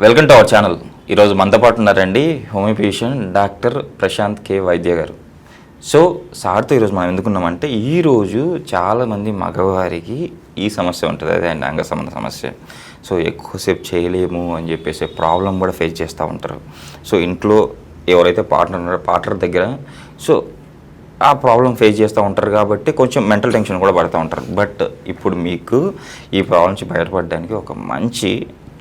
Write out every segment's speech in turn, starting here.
Welcome to our channel. ఈరోజు మనతో పాటు ఉన్నారండి హోమియోపేషియన్ డాక్టర్ ప్రశాంత్ కే వైద్య గారు. సో సార్తో ఈరోజు మనం ఎందుకున్నామంటే, ఈరోజు చాలామంది మగవారికి ఈ సమస్య ఉంటుంది, అదే అండి అంగ సంబంధ సమస్య. సో ఎక్కువసేపు చేయలేము అని చెప్పేసి ప్రాబ్లం కూడా ఫేస్ చేస్తూ ఉంటారు. సో ఇంట్లో ఎవరైతే పార్ట్నర్ ఉన్నారో పార్ట్నర్ దగ్గర సో ఆ ప్రాబ్లం ఫేస్ చేస్తూ ఉంటారు కాబట్టి కొంచెం మెంటల్ టెన్షన్ కూడా పడుతూ ఉంటారు. బట్ ఇప్పుడు మీకు ఈ ప్రాబ్లం నుంచి బయటపడడానికి ఒక మంచి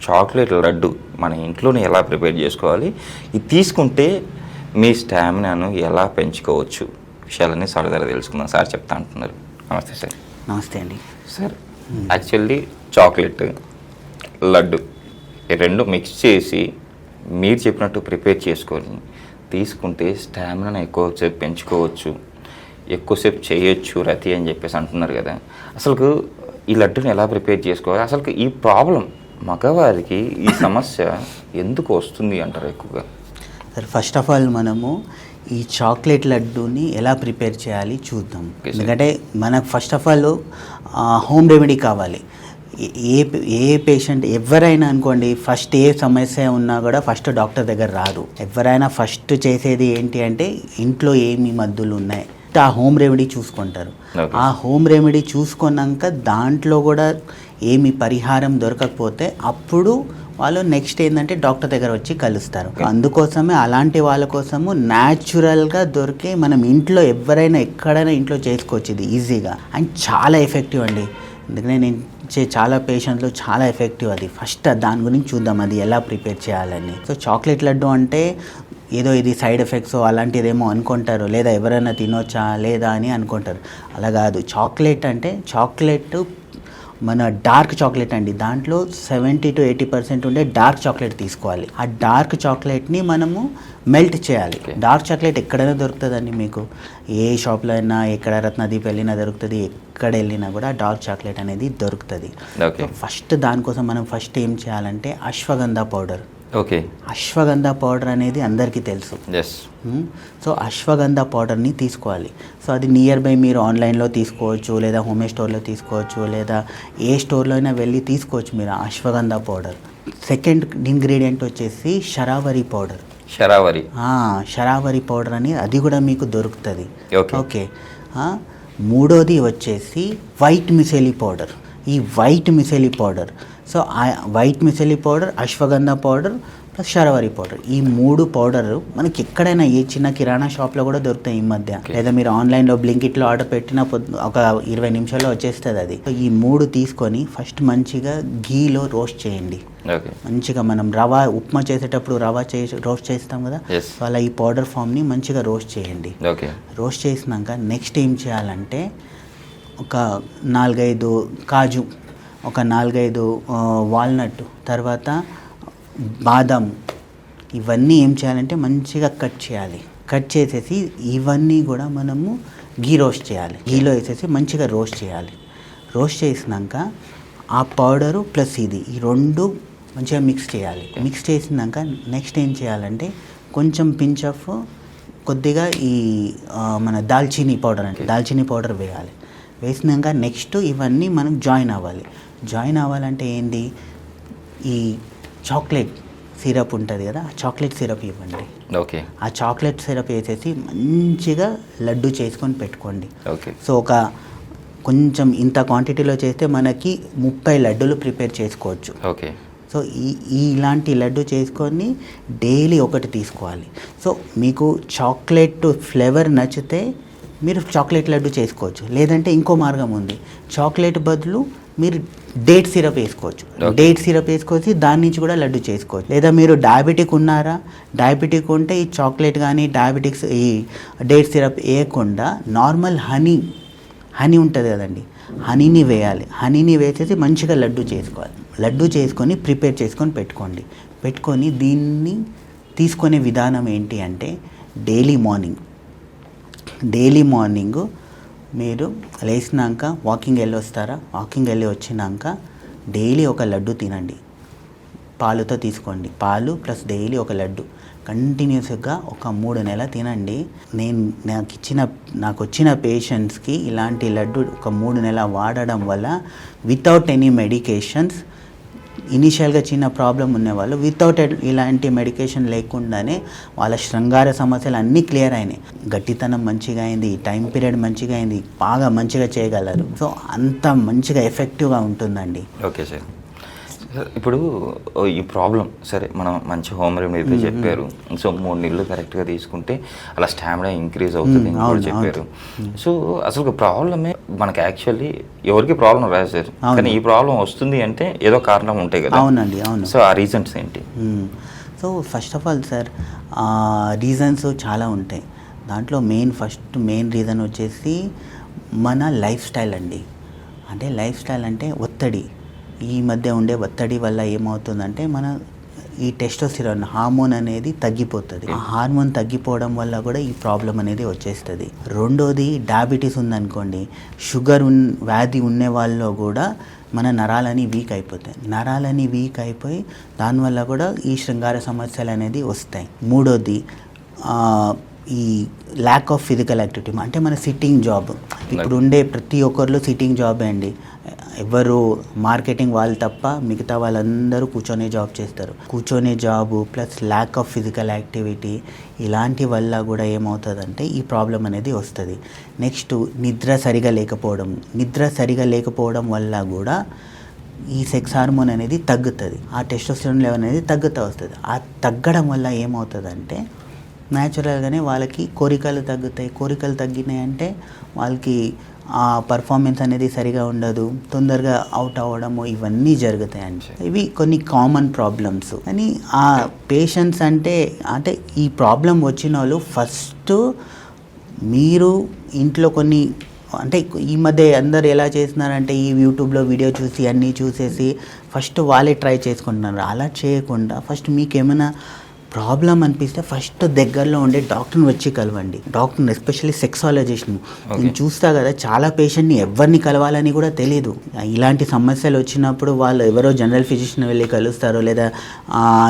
చాక్లెట్ లడ్డు మన ఇంట్లోనే ఎలా ప్రిపేర్ చేసుకోవాలి, ఇది తీసుకుంటే మీ స్టామినాను ఎలా పెంచుకోవచ్చు, విషయాలన్నీ సార్ దగ్గర తెలుసుకుందాం. సార్ చెప్తా అంటున్నారు. నమస్తే సార్. నమస్తే అండి. సార్ యాక్చువల్లీ చాక్లెట్ లడ్డు ఈ రెండు మిక్స్ చేసి మీరు చెప్పినట్టు ప్రిపేర్ చేసుకొని తీసుకుంటే స్టామినాను ఎక్కువసేపు పెంచుకోవచ్చు, ఎక్కువసేపు చేయొచ్చు రతి అని చెప్పేసి అంటున్నారు కదా. అసలు ఈ లడ్డుని ఎలా ప్రిపేర్ చేసుకోవాలి, అసలు ఈ ప్రాబ్లం మగవారికి ఈ సమస్య ఎందుకు వస్తుంది అంటారు ఎక్కువగా? సార్ ఫస్ట్ ఆఫ్ ఆల్ మనము ఈ చాక్లెట్ లడ్డూని ఎలా ప్రిపేర్ చేయాలి చూద్దాం. ఎందుకంటే మనకు first of all home remedy కావాలి. ఏ పేషెంట్ ఎవరైనా అనుకోండి, ఫస్ట్ ఏ సమస్య ఉన్నా కూడా ఫస్ట్ డాక్టర్ దగ్గర రాదు. ఎవరైనా ఫస్ట్ చేసేది ఏంటి అంటే ఇంట్లో ఏమి మందులు ఉన్నాయి ఆ హోమ్ రెమెడీ చూసుకుంటారు. ఆ హోమ్ రెమెడీ చూసుకున్నాక దాంట్లో కూడా ఏమి పరిహారం దొరకకపోతే అప్పుడు వాళ్ళు నెక్స్ట్ ఏంటంటే డాక్టర్ దగ్గర వచ్చి కలుస్తారు. అందుకోసమే అలాంటి వాళ్ళ కోసము న్యాచురల్గా దొరికే మనం ఇంట్లో ఎవరైనా ఎక్కడైనా ఇంట్లో చేసుకోవచ్చు. ఇది ఈజీగా అండ్ చాలా ఎఫెక్టివ్ అండి. ఎందుకంటే నేను చాలా పేషెంట్లు చాలా ఎఫెక్టివ్. అది ఫస్ట్ దాని గురించి చూద్దాం, అది ఎలా ప్రిపేర్ చేయాలని. సో చాక్లెట్ లడ్డు అంటే ఏదో ఇది సైడ్ ఎఫెక్ట్స్ అలాంటిదేమో అనుకుంటారు, లేదా ఎవరైనా తినొచ్చా లేదా అని అనుకుంటారు. అలా కాదు. చాక్లెట్ అంటే చాక్లెట్ మన డార్క్ చాక్లెట్ అండి. దాంట్లో 70 to 80% ఉండే డార్క్ చాక్లెట్ తీసుకోవాలి. ఆ డార్క్ చాక్లెట్ని మనము మెల్ట్ చేయాలి. డార్క్ చాక్లెట్ ఎక్కడైనా దొరుకుతుందండి మీకు. ఏ షాప్లో అయినా, ఎక్కడ రత్నదీప్ వెళ్ళినా దొరుకుతుంది, ఎక్కడ వెళ్ళినా కూడా డార్క్ చాక్లెట్ అనేది దొరుకుతుంది. ఫస్ట్ దానికోసం మనం ఫస్ట్ ఏం చేయాలంటే ashwagandha powder. Okay, ashwagandha powder అనేది అందరికీ తెలుసు. సో అశ్వగంధ పౌడర్ని తీసుకోవాలి. సో అది నియర్ బై మీరు ఆన్లైన్లో తీసుకోవచ్చు, లేదా హోమ్ స్టోర్లో తీసుకోవచ్చు, లేదా ఏ స్టోర్లో అయినా వెళ్ళి తీసుకోవచ్చు మీరు అశ్వగంధ పౌడర్. సెకండ్ ఇంగ్రీడియంట్ వచ్చేసి శరావరి పౌడర్. శరావరి పౌడర్ అని అది కూడా మీకు దొరుకుతుంది. ఓకే. మూడోది వచ్చేసి వైట్ మిసెలి పౌడర్. ఈ white musli powder, so white musli powder, ashwagandha powder plus శరావరి పౌడర్, ఈ మూడు పౌడర్ మనకి ఎక్కడైనా ఏ చిన్న కిరాణా షాప్లో కూడా దొరుకుతాయి ఈ మధ్య. లేదా మీరు ఆన్లైన్లో బ్లింకిట్లో ఆర్డర్ పెట్టిన ఒక 20 నిమిషాల్లో వచ్చేస్తుంది అది. ఈ మూడు తీసుకొని ఫస్ట్ మంచిగా ఘీలో రోస్ట్ చేయండి. మంచిగా మనం ఉప్మా చేసేటప్పుడు రోస్ట్ చేస్తాం కదా, సో అలా ఈ పౌడర్ ఫామ్ని మంచిగా రోస్ట్ చేయండి. రోస్ట్ చేసినాక నెక్స్ట్ ఏం చేయాలంటే ఒక 4-5 కాజు, ఒక 4-5 వాల్నట్, తర్వాత బాదం, ఇవన్నీ ఏం చేయాలంటే మంచిగా కట్ చేయాలి. కట్ చేసేసి ఇవన్నీ కూడా మనము రోస్ట్ చేయాలి. గీలో వేసేసి మంచిగా రోస్ట్ చేయాలి. రోస్ట్ చేసినాక ఆ పౌడరు ప్లస్ ఈ రెండు మంచిగా మిక్స్ చేయాలి. మిక్స్ చేసినాక నెక్స్ట్ ఏం చేయాలంటే కొంచెం పించ్ ఆఫ్ కొద్దిగా మన దాల్చినీ పౌడర్ అంటే దాల్చినీ పౌడర్ వేయాలి. వేసినాక నెక్స్ట్ ఇవన్నీ మనం జాయిన్ అవ్వాలంటే ఏంటి, ఈ చాక్లెట్ సిరప్ ఉంటుంది కదా, ఆ చాక్లెట్ సిరప్ ఇవ్వండి. ఆ చాక్లెట్ సిరప్ వేసేసి మంచిగా లడ్డు చేసుకొని పెట్టుకోండి. సో ఒక కొంచెం ఇంత క్వాంటిటీలో చేస్తే మనకి 30 లడ్డూలు ప్రిపేర్ చేసుకోవచ్చు. సో ఇలాంటి లడ్డు చేసుకొని డైలీ ఒకటి తీసుకోవాలి. సో మీకు చాక్లెట్ ఫ్లేవర్ నచ్చితే మీరు చాక్లెట్ లడ్డు చేసుకోవచ్చు, లేదంటే ఇంకో మార్గం ఉంది. చాక్లెట్ బదులు మీరు డేట్ సిరప్ వేసుకోవచ్చు. డేట్ సిరప్ వేసుకొచ్చి దాని నుంచి కూడా లడ్డు చేసుకోవచ్చు. లేదా మీరు డయాబెటిక్ ఉన్నారా, డయాబెటిక్ ఉంటే ఈ చాక్లెట్ కానీ డయాబెటిక్స్ ఈ డేట్ సిరప్ వేయకుండా నార్మల్ హనీ ఉంటుంది కదండి, హనీని వేయాలి. హనీని వేసేసి మంచిగా లడ్డు చేసుకోవాలి. లడ్డు చేసుకొని ప్రిపేర్ చేసుకొని పెట్టుకొని దీన్ని తీసుకునే విధానం ఏంటి అంటే డైలీ మార్నింగ్ మీరు లేచినాక వాకింగ్ వెళ్ళి వచ్చినాక డైలీ ఒక లడ్డు తినండి. పాలుతో తీసుకోండి. పాలు ప్లస్ డైలీ ఒక లడ్డు కంటిన్యూస్గా ఒక 3 నెలలు తినండి. నాకు వచ్చిన పేషెంట్స్కి ఇలాంటి లడ్డు ఒక 3 నెలలు వాడడం వల్ల వితౌట్ ఎనీ మెడికేషన్స్ ఇనీషియల్గా చిన్న ప్రాబ్లం ఉన్నవాళ్ళు వితౌట్ ఇలాంటి మెడికేషన్ లేకుండానే వాళ్ళ శృంగార సమస్యలు అన్నీ క్లియర్ అయినాయి. గట్టితనం మంచిగా అయింది, టైం పీరియడ్ మంచిగా అయింది, బాగా మంచిగా చేయగలరు. సో అంత మంచిగా ఎఫెక్టివ్గా ఉంటుందండి. Okay sir. ఇప్పుడు ఈ ప్రాబ్లం సరే మనం మంచి హోమ్ రెమెడీ అయితే చెప్పారు. సో 3 నెలలు కరెక్ట్గా తీసుకుంటే అలా స్టామినా ఇంక్రీజ్ అవుతుంది అని కూడా చెప్పారు. సో అసలు ప్రాబ్లమే మనకి యాక్చువల్లీ ఎవరికి ప్రాబ్లం రాదు సార్, కానీ ఈ ప్రాబ్లం వస్తుంది అంటే ఏదో కారణం ఉంటాయి కదా. అవునండి, అవును. సో ఆ రీజన్స్ ఏంటి? So first of all sir reasons చాలా ఉంటాయి. దాంట్లో మెయిన్ రీజన్ వచ్చేసి మన లైఫ్ స్టైల్ అండి. అంటే లైఫ్ స్టైల్ అంటే ఒత్తిడి. ఈ మధ్య ఉండే ఒత్తిడి వల్ల ఏమవుతుందంటే మన ఈ టెస్టోస్టెరాన్ హార్మోన్ అనేది తగ్గిపోతుంది. ఆ హార్మోన్ తగ్గిపోవడం వల్ల కూడా ఈ ప్రాబ్లం అనేది వచ్చేస్తుంది. రెండోది డయాబెటీస్ ఉందనుకోండి, షుగర్ వ్యాధి ఉండే వాళ్ళలో కూడా మన నరాలని వీక్ అయిపోతాయి. నరాలని వీక్ అయిపోయి దానివల్ల కూడా ఈ శృంగార సమస్యలు అనేది వస్తాయి. మూడోది ఈ ల్యాక్ ఆఫ్ ఫిజికల్ యాక్టివిటీ, అంటే మన సిట్టింగ్ జాబ్. ఇప్పుడు ఉండే ప్రతి ఒక్కరిలో సిట్టింగ్ జాబే అండి. ఎవరు మార్కెటింగ్ వాళ్ళు తప్ప మిగతా వాళ్ళందరూ కూర్చొనే జాబ్ చేస్తారు. కూర్చొనే job plus lack of physical activity ఇలాంటి వల్ల కూడా ఏమవుతుందంటే ఈ ప్రాబ్లం అనేది వస్తుంది. నెక్స్ట్ నిద్ర సరిగా లేకపోవడం వల్ల కూడా ఈ సెక్స్ హార్మోన్ అనేది తగ్గుతుంది. ఆ టెస్టోస్టెరాన్ లెవెల్ అనేది తగ్గుతూ వస్తుంది. ఆ తగ్గడం వల్ల ఏమవుతుందంటే న్యాచురల్గానే వాళ్ళకి కోరికలు తగ్గుతాయి. కోరికలు తగ్గినాయి అంటే వాళ్ళకి ఆ పర్ఫార్మెన్స్ అనేది సరిగా ఉండదు, తొందరగా అవుట్ అవ్వడము ఇవన్నీ జరుగుతాయండి. ఇవి కొన్ని కామన్ ప్రాబ్లమ్స్. కానీ ఆ పేషెంట్స్ అంటే ఈ ప్రాబ్లం వచ్చిన వాళ్ళు ఫస్ట్ మీరు ఇంట్లో కొన్ని అంటే ఈ మధ్య అందరు ఎలా చేస్తున్నారంటే ఈ యూట్యూబ్లో వీడియో చూసి అన్నీ చూసేసి ఫస్ట్ వాళ్ళే ట్రై చేసుకుంటున్నారు. అలా చేయకుండా ఫస్ట్ మీకు ఏమైనా ప్రాబ్లం అనిపిస్తే ఫస్ట్ దగ్గరలో ఉండే డాక్టర్ని వచ్చి కలవండి. డాక్టర్ని ఎస్పెషల్లీ సెక్సాలజిస్ట్ని. నేను చూస్తా కదా చాలా పేషెంట్ని ఎవరిని కలవాలని కూడా తెలియదు. ఇలాంటి సమస్యలు వచ్చినప్పుడు వాళ్ళు ఎవరో జనరల్ ఫిజిషియన్ వెళ్ళి కలుస్తారు, లేదా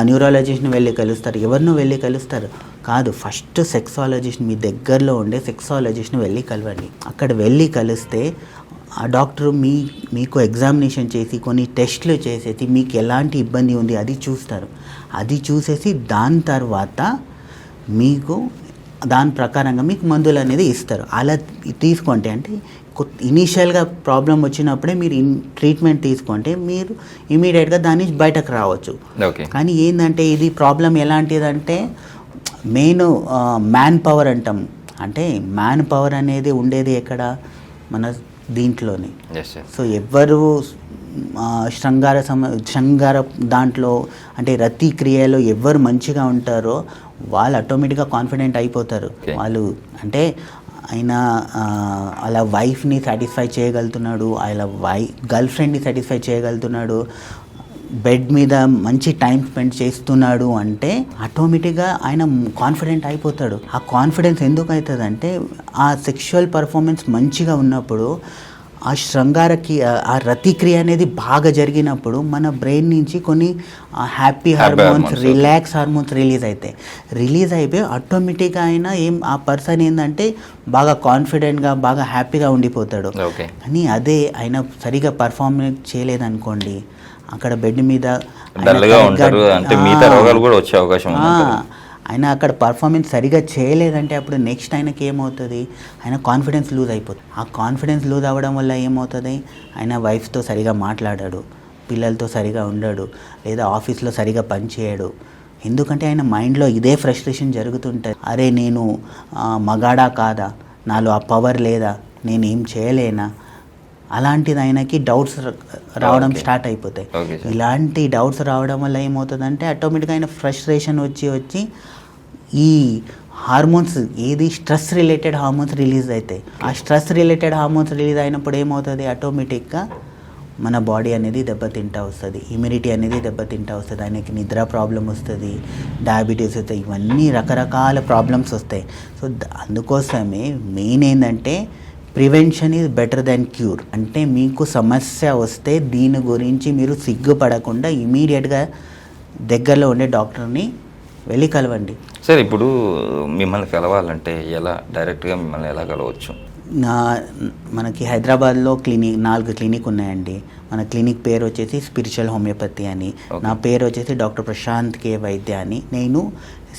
న్యూరాలజిస్ట్ని వెళ్ళి కలుస్తారు, ఎవరినో వెళ్ళి కలుస్తారు. కాదు, ఫస్ట్ సెక్సాలజిస్ట్, మీ దగ్గరలో ఉండే సెక్సాలజిస్ట్ని వెళ్ళి కలవండి. అక్కడ వెళ్ళి కలిస్తే ఆ డాక్టరు మీకు ఎగ్జామినేషన్ చేసి కొన్ని టెస్ట్లు చేసేసి మీకు ఎలాంటి ఇబ్బంది ఉంది అది చూస్తారు. అది చూసేసి దాని తర్వాత మీకు దాని ప్రకారంగా మీకు మందులు అనేది ఇస్తారు. అలా తీసుకుంటే అంటే ఇనీషియల్గా ప్రాబ్లం వచ్చినప్పుడే మీరు ట్రీట్మెంట్ తీసుకుంటే మీరు ఇమీడియట్గా దాని నుంచి బయటకు రావచ్చు. కానీ ఏంటంటే ఇది ప్రాబ్లం ఎలాంటిదంటే మెయిన్ మ్యాన్ పవర్ అంటాం. అంటే మ్యాన్ పవర్ అనేది ఉండేది ఎక్కడ? మన దీంట్లోనే. సో ఎవరు శృంగార దాంట్లో అంటే రతి క్రియలో ఎవరు మంచిగా ఉంటారో వాళ్ళు ఆటోమేటిక్గా కాన్ఫిడెంట్ అయిపోతారు. వాళ్ళు అంటే ఆయన అలా వైఫ్ని సాటిస్ఫై చేయగలుగుతున్నాడు, అలా గర్ల్ ఫ్రెండ్ని సాటిస్ఫై చేయగలుగుతున్నాడు, బెడ్ మీద మంచి టైం స్పెండ్ చేస్తున్నాడు అంటే ఆటోమేటిక్గా ఆయన కాన్ఫిడెంట్ అయిపోతాడు. ఆ కాన్ఫిడెన్స్ ఎందుకు అవుతుందంటే ఆ సెక్షువల్ పర్ఫార్మెన్స్ మంచిగా ఉన్నప్పుడు ఆ శృంగారకి ఆ రతిక్రియ అనేది బాగా జరిగినప్పుడు మన బ్రెయిన్ నుంచి కొన్ని happy hormones, relax hormones release అయిపోయి ఆటోమేటిక్గా అయినా ఆ పర్సన్ ఏంటంటే బాగా కాన్ఫిడెంట్గా బాగా హ్యాపీగా ఉండిపోతాడు. కానీ అదే ఆయన సరిగా పర్ఫార్మెన్స్ చేయలేదనుకోండి, అక్కడ బెడ్ మీద ఆయన అక్కడ పర్ఫార్మెన్స్ సరిగా చేయలేదంటే అప్పుడు నెక్స్ట్ ఆయనకి ఏమవుతుంది? ఆయన కాన్ఫిడెన్స్ లూజ్ అయిపోతుంది. ఆ కాన్ఫిడెన్స్ లూజ్ అవ్వడం వల్ల ఏమవుతుంది? ఆయన వైఫ్తో సరిగా మాట్లాడాడు, పిల్లలతో సరిగా ఉండడు, లేదా ఆఫీస్లో సరిగా పనిచేయడు. ఎందుకంటే ఆయన మైండ్లో ఇదే ఫ్రస్ట్రేషన్ జరుగుతుంటుంది. అరే నేను మగాడా కాదా, నాలో ఆ పవర్ లేదా, నేనేం చేయలేనా, అలాంటిది ఆయనకి డౌట్స్ రావడం స్టార్ట్ అయిపోతాయి. ఇలాంటి డౌట్స్ రావడం వల్ల ఏమవుతుందంటే ఆటోమేటిక్గా ఆయన ఫ్రస్ట్రేషన్ వచ్చి ఈ హార్మోన్స్ ఏది స్ట్రెస్ రిలేటెడ్ హార్మోన్స్ రిలీజ్ అవుతాయి. ఆ స్ట్రెస్ రిలేటెడ్ హార్మోన్స్ రిలీజ్ అయినప్పుడు ఏమవుతుంది? ఆటోమేటిక్గా మన బాడీ అనేది దెబ్బతింటా వస్తుంది, ఇమ్యూనిటీ అనేది దెబ్బతింటా వస్తుంది, ఆయనకి నిద్ర ప్రాబ్లం వస్తుంది, డయాబెటీస్ వస్తాయి, ఇవన్నీ రకరకాల ప్రాబ్లమ్స్ వస్తాయి. సో అందుకోసమే మెయిన్ ఏంటంటే prevention is better then cure. అంటే మీకు సమస్య వస్తే దీని గురించి మీరు సిగ్గుపడకుండా ఇమీడియట్గా దగ్గరలో ఉండే డాక్టర్ని వెళ్ళి కలవండి. సార్ ఇప్పుడు మిమ్మల్ని కలవాలంటే ఎలా, డైరెక్ట్గా మిమ్మల్ని ఎలా కలవచ్చు? మనకి హైదరాబాద్లో 4 క్లినిక్ ఉన్నాయండి. మన క్లినిక్ పేరు వచ్చేసి స్పిరిచువల్ హోమియోపతి అని, నా పేరు వచ్చేసి డాక్టర్ ప్రశాంత్ కే వైద్య అని. నేను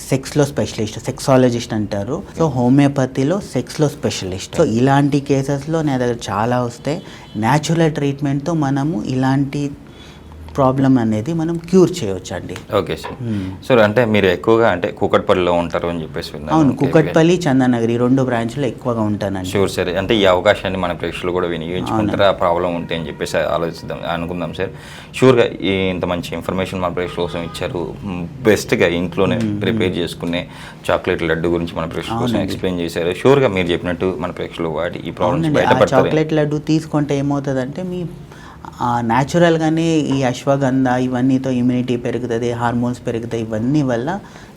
సెక్స్లో స్పెషలిస్ట్, సెక్సాలజిస్ట్ అంటారు. సో హోమియోపతిలో సెక్స్లో స్పెషలిస్ట్. సో ఇలాంటి కేసెస్లో నా దగ్గర చాలా వస్తే న్యాచురల్ ట్రీట్మెంట్తో మనము ఇలాంటి ప్రాబ్లం అనేది మనం క్యూర్ చేయవచ్చు అండి. Okay sir. సార్ అంటే మీరు ఎక్కువగా అంటే కూకట్పల్లిలో ఉంటారు అని చెప్పేసి విన్నాను. అవును, కూకట్పల్లి, చందానగరి 2 బ్రాంచ్లో ఎక్కువగా ఉంటానండి. Sure sir. అంటే ఈ అవకాశాన్ని మన ప్రేక్షకులు కూడా వినియోగించుకుంటారా, ఆ ప్రాబ్లం ఉంటే అని చెప్పేసి అనుకుందాం సార్. షూర్గా ఇంత మంచి ఇన్ఫర్మేషన్ మన ప్రేక్షకుల కోసం ఇచ్చారు. బెస్ట్గా ఇంట్లోనే ప్రిపేర్ చేసుకునే చాక్లెట్ లడ్డు గురించి మన ప్రేక్షకుల కోసం ఎక్స్ప్లెయిన్ చేశారు. షూర్గా మీరు చెప్పినట్టు మన ప్రేక్షకులు వాటి ఈ ప్రాబ్లమ్స్ బయటపడతారు. చాక్లెట్ లడ్డు తీసుకుంటే ఏమవుతుందంటే మీ న్యాచురల్గానే ఈ అశ్వగంధ ఇవన్నీతో ఇమ్యూనిటీ పెరుగుతుంది, హార్మోన్స్ పెరుగుతాయి. ఇవన్నీ వల్ల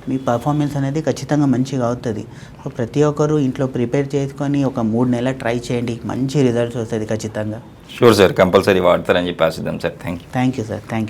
మీ పర్ఫార్మెన్స్ అనేది ఖచ్చితంగా మంచిగా అవుతుంది. సో ప్రతి ఒక్కరు ఇంట్లో ప్రిపేర్ చేసుకొని ఒక 3 నెలలు ట్రై చేయండి, మంచి రిజల్ట్స్ వస్తుంది ఖచ్చితంగా. షూర్ సార్, కంపల్సరీ వాడతారని చెప్పి ఆశిద్దాం sir. Thank you sir. Thank you.